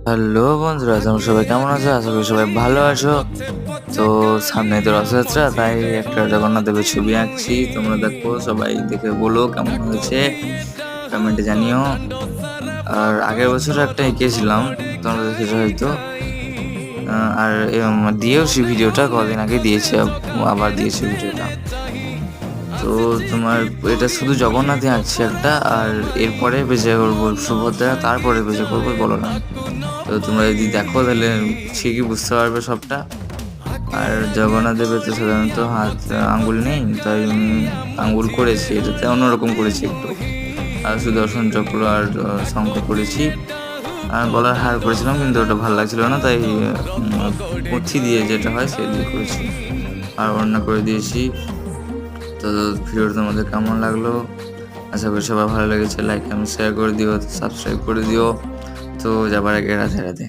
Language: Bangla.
হ্যালো বন্ধুরা, তোমরা সবাই কেমন আছো? আশা করি সবাই ভালো আছো। তো সামনে তো রথযাত্রা, তাই একটা জগন্নাথ দেবের ছবি আঁকছি। তোমরা দেখো, সবাই দেখে বলো কেমন হয়েছে, কমেন্টে জানিও। আর আগের বছর একটা এঁকেছিলাম, তোমরা দেখেছো হয়তো। আর দিয়েওছি ভিডিওটা, কদিন আগে দিয়েছি, আবার দিয়েছি ভিডিওটা। তো তোমার এটা শুধু জগন্নাথই আঁকছি একটা, আর এরপরে বেজে করবো সুভদ্রা, তারপরে বেজে করবো বলরাম। তো তোমরা যদি দেখো তাহলে ঠিকই বুঝতে পারবে সবটা। আর জগন্নাথ দেবের তো সাধারণত হাত আঙ্গুল নেই, তাই আমি আঙ্গুল করেছি, এটাতে অন্যরকম করেছি একটু। আর সুদর্শন চক্র আর শঙ্খ করেছি, আর গলার হার করেছিলাম, কিন্তু ওটা ভালো লাগছিল না, তাই পুঁথি দিয়ে যেটা হয় সে দিয়ে করেছি, আর ওড়না করে দিয়েছি। তো ভিডিওটা তোমাদের কেমন লাগলো? আশা করি সবার ভালো লেগেছে। লাইক এবং শেয়ার করে দিও, সাবস্ক্রাইব করে দিও। তো যাবার আগে রাধে রাধে।